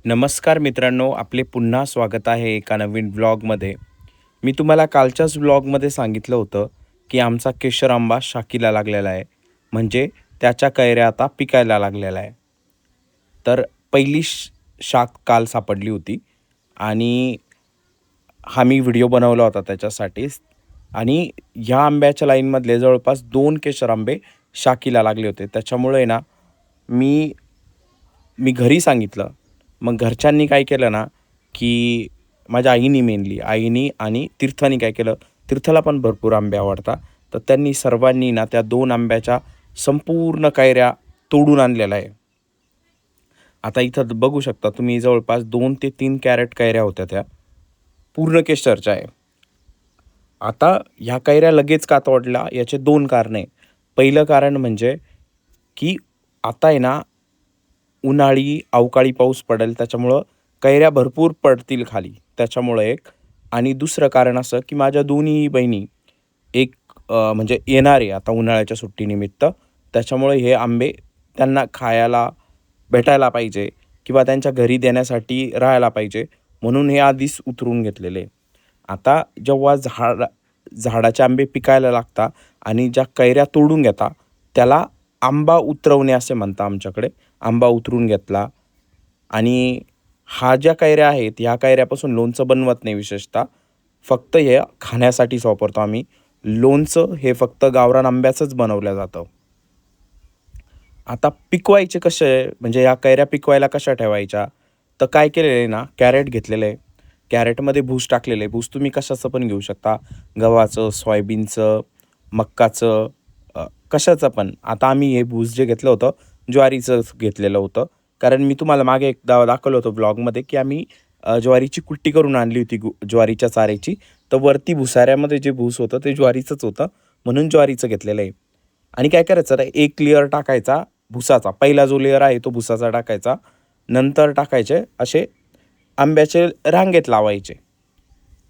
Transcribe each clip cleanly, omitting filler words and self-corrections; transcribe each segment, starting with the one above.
नमस्कार मित्रांनो, आपले पुन्हा स्वागत आहे एका नवीन व्लॉगमध्ये. मी तुम्हाला कालच्याच व्लॉगमध्ये सांगितलं होतं, की आमचा केशर आंबा शाखीला लागलेला आहे. म्हणजे त्याच्या कैऱ्या आता पिकायला लागलेल्या आहे. तर पहिली शाख काल सापडली होती आणि हा मी व्हिडिओ बनवला होता त्याच्यासाठीच. आणि ह्या आंब्याच्या लाईनमधले जवळपास 2 केशर आंबे शाखीला लागले होते. त्याच्यामुळे ना मी मी घरी सांगितलं. मग घरच्यांनी काय केलं ना, की माझ्या आईनी मेनली आईनी आणि तीर्थानी काय केलं, तीर्थाला पण भरपूर आंबे आवडतात. तर त्यांनी सर्वांनी ना त्या 2 आंब्याच्या संपूर्ण कैऱ्या तोडून आणलेल्या आहे. आता इथं बघू शकता तुम्ही जवळपास 2 ते 3 कॅरेट कैऱ्या होत्या त्या. पूर्ण केशरच्या आहे. आता ह्या कैऱ्या लगेच का तोडल्या याचे 2 कारणं आहे. पहिलं कारण म्हणजे, की आता आहे ना उन्हाळी, अवकाळी पाऊस पडेल त्याच्यामुळं कैऱ्या भरपूर पडतील खाली. त्याच्यामुळं एक आणि दुसरं कारण असं, की माझ्या दोन्ही बहिणी एक म्हणजे येणार आहे आता उन्हाळ्याच्या सुट्टीनिमित्त. त्याच्यामुळे हे आंबे त्यांना खायला भेटायला पाहिजे किंवा त्यांच्या घरी देण्यासाठी राहायला पाहिजे म्हणून हे आधीच उतरून घेतलेले. आता जेव्हा झाडाचे आंबे पिकायला लागतात आणि ज्या कैऱ्या तोडून घेतात त्याला आंबा उतरवणे असे म्हणतात आमच्याकडे. आंबा उतरून घेतला आणि हा ज्या कैऱ्या आहेत, ह्या कैऱ्यापासून लोणचं बनवत नाही विशेषतः. फक्त हे खाण्यासाठीच वापरतो आम्ही. लोणचं हे फक्त गावरान आंब्याचंच बनवलं जातं. आता पिकवायचे कसे म्हणजे ह्या कैऱ्या पिकवायला कशा ठेवायच्या? तर काय केलेलं आहे ना, कॅरेट घेतलेलं आहे. कॅरेटमध्ये भूस टाकलेलं आहे. भूस तुम्ही कशाचं पण घेऊ शकता. गव्हाचं, सोयाबीनचं, मक्काचं, कशाचं पण. आता आम्ही हे भूस जे घेतलं होतं, ज्वारीचंच घेतलेलं होतं. कारण मी तुम्हाला मागे एकदा दाखवलं होतं ब्लॉगमध्ये, की आम्ही ज्वारीची कुट्टी करून आणली होती ज्वारीच्या चाऱ्याची. तर वरती भुसाऱ्यामध्ये जे भूस होतं ते ज्वारीचंच होतं. म्हणून ज्वारीचं घेतलेलं आहे. आणि काय करायचं ना, एक लेयर टाकायचा भुसाचा. पहिला जो लेयर आहे तो भुसाचा टाकायचा. नंतर टाकायचे असे आंब्याचे रांगेत लावायचे.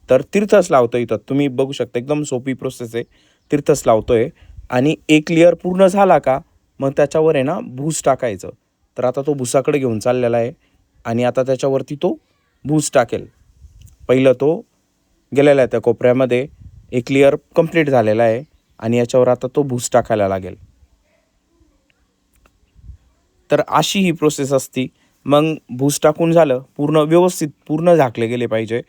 तर तीर्थच लावतो इथं. तुम्ही बघू शकता एकदम सोपी प्रोसेस आहे. तीर्थच लावतोय आणि एक लेयर पूर्ण झाला का, मग त्याच्यावर आहे ना भूस टाकायचं. तर आता तो भुसाकडे घेऊन चाललेला आहे आणि आता त्याच्यावरती तो भूस टाकेल. पहिलं तो गेलेला आहे त्या कोपऱ्यामध्ये. एक लेयर कंप्लीट झालेला आहे आणि याच्यावर आता तो भूस टाकायला लागेल. तर अशी ही प्रोसेस असती. मग भूस टाकून झालं, पूर्ण व्यवस्थित पूर्ण झाकले गेले पाहिजे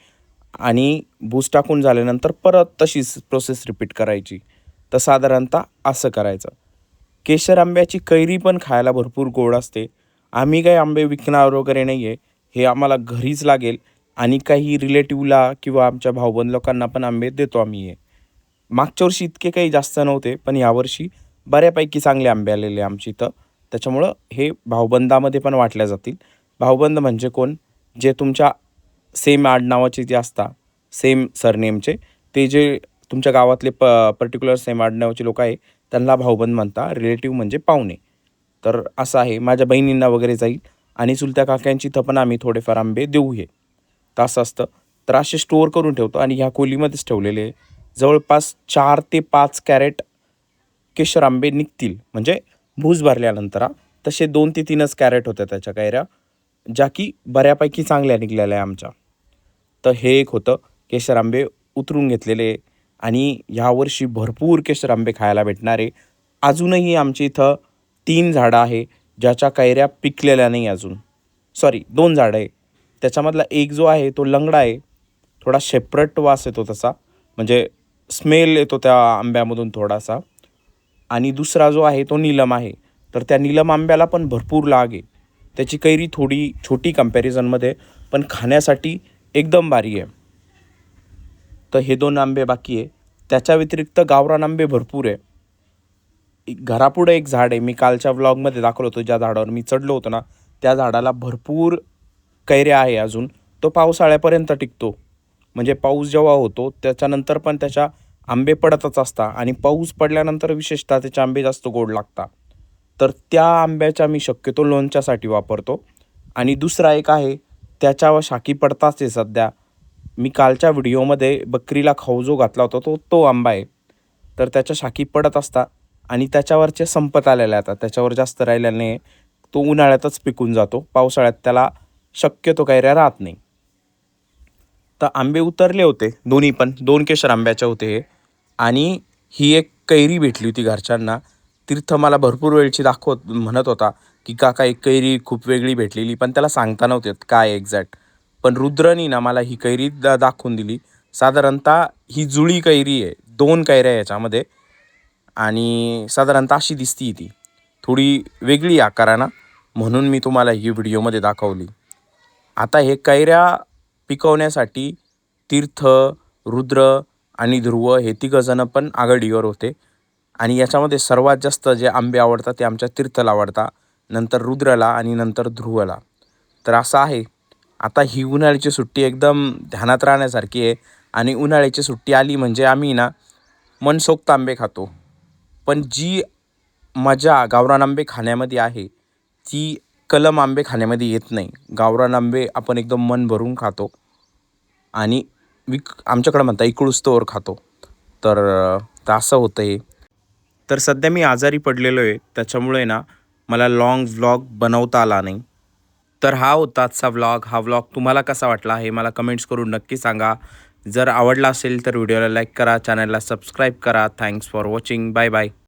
आणि भूस टाकून झाल्यानंतर परत तशीच प्रोसेस रिपीट करायची. तर साधारणतः असं करायचं. केशर आंब्याची कैरी पण खायला भरपूर गोड असते. आम्ही काही आंबे विकणार वगैरे नाही आहे. हे आम्हाला घरीच लागेल आणि काही रिलेटिव्हला किंवा आमच्या भाऊबंद लोकांना पण आंबे देतो आम्ही हे. मागच्या वर्षी इतके काही जास्त नव्हते, पण यावर्षी बऱ्यापैकी चांगले आंबे आलेले आमच्या इथं. त्याच्यामुळं हे भाऊबंदामध्ये पण वाटल्या जातील. भाऊबंद म्हणजे कोण? जे तुमच्या सेम आडनावाचे जे असतात, सेम सरनेमचे, ते जे तुमच्या गावातले पर्टिक्युलर सेम आडनावाचे लोक आहे, त्यांना भाऊबंद म्हणतात. रिलेटिव्ह म्हणजे पाहुणे. तर असं आहे. माझ्या बहिणींना वगैरे जाईल आणि चुलत्या काकांची इथं पण आम्ही थोडेफार आंबे देऊ हे. तर असं असतं. तर असे स्टोअर करून ठेवतो आणि ह्या खोलीमध्येच ठेवलेले जवळपास 4 ते 5 कॅरेट केशर आंबे निघतील. म्हणजे भूस भरल्यानंतर तसे 2 ते 3च कॅरेट होत्या त्याच्या कैऱ्या, ज्या की बऱ्यापैकी चांगल्या निघालेल्या आहे आमच्या. तर हे एक होतं. केशर आंबे उतरून घेतलेले आणि ह्यावर्षी भरपूर केशर आंबे खायला भेटणार आहे. अजूनही आमच्या इथं 3 झाडं आहे, ज्याच्या कैऱ्या पिकलेल्या नाही अजून. सॉरी 2 झाडं आहे. त्याच्यामधला एक जो आहे तो लंगडा आहे. थोडा शेप्रट वास येतो तसा, म्हणजे स्मेल येतो त्या आंब्यामधून थोडासा. आणि दुसरा जो आहे तो नीलम आहे. तर त्या नीलम आंब्याला पण भरपूर लाग आहे. त्याची कैरी थोडी छोटी कंपॅरिझनमध्ये, पण खाण्यासाठी एकदम भारी आहे. तर हे 2 आंबे बाकी आहे. त्याच्या व्यतिरिक्त गावरान आंबे भरपूर आहे. घरापुढे एक झाड आहे. मी कालच्या व्लॉगमध्ये दाखवलं होतं, ज्या झाडावर मी चढलो होतो ना, त्या झाडाला भरपूर कैऱ्या आहे अजून. तो पावसाळ्यापर्यंत टिकतो. म्हणजे पाऊस जेव्हा होतो त्याच्यानंतर पण त्याच्या आंबे पडतच असतात आणि पाऊस पडल्यानंतर विशेषतः त्याचे आंबे जास्त गोड लागतात. तर त्या आंब्याच्या मी शक्यतो लोणच्यासाठी वापरतो. आणि दुसरा एक आहे, त्याच्या शाखी पडताच आहे सध्या. मी कालच्या व्हिडिओमध्ये बकरीला खाऊ जो घातला होता तो तो आंबा आहे. तर त्याच्या शाखी पडत असतात आणि त्याच्यावरचे संपत आलेले आता त्याच्यावर जास्त राहिलेलं नाही. तो उन्हाळ्यातच पिकून जातो. पावसाळ्यात त्याला शक्यतो कैऱ्या राहत नाही. तर आंबे उतरले होते दोन्ही पण, 2 केशर आंब्याचे होते हे. आणि ही एक कैरी भेटली होती घरच्यांना. तीर्थ मला भरपूर वेळची म्हणत होता की काका एक कैरी खूप वेगळी भेटलेली, पण त्याला सांगता नव्हते येत काय एक्झॅक्ट. पण रुद्रनी ना मला ही कैरी दाखवून दिली. साधारणतः ही जुळी कैरी आहे, 2 कैऱ्या आहे याच्यामध्ये. आणि साधारणतः अशी दिसती ती, थोडी वेगळी आकारानं, म्हणून मी तुम्हाला ही व्हिडिओमध्ये दाखवली. आता हे कैऱ्या पिकवण्यासाठी तीर्थ, रुद्र आणि ध्रुव हे तिघंजणं पण आघाडीवर होते. आणि याच्यामध्ये सर्वात जास्त जे आंबे आवडतात ते आमच्या तीर्थला आवडतात, नंतर रुद्रला आणि नंतर ध्रुवला. तर असं आहे. आता ही उन्हाळ्याची सुट्टी एकदम ध्यानात राहण्यासारखी आहे. आणि उन्हाळ्याची सुट्टी आली म्हणजे आम्ही ना मनसोक्त आंबे खातो. पण जी मजा गावरान आंबे खाण्यामध्ये आहे, ती कलम आंबे खाण्यामध्ये येत नाही. गावरान आंबे आपण एकदम मन भरून खातो आणि आमच्याकडे म्हणता इकडूस्तोवर खातो. तर असं होतं हे. तर सध्या मी आजारी पडलेलो आहे, त्याच्यामुळे ना मला लाँग व्लॉग बनवता आला नाही. तर हा होता आजचा व्लॉग. हा व्लॉग तुम्हाला कसा वाटला हे मला कमेंट्स करून नक्की सांगा. जर आवडला असेल तर व्हिडिओला लाईक करा, चॅनलला सबस्क्राईब करा. Thanks for watching. Bye bye.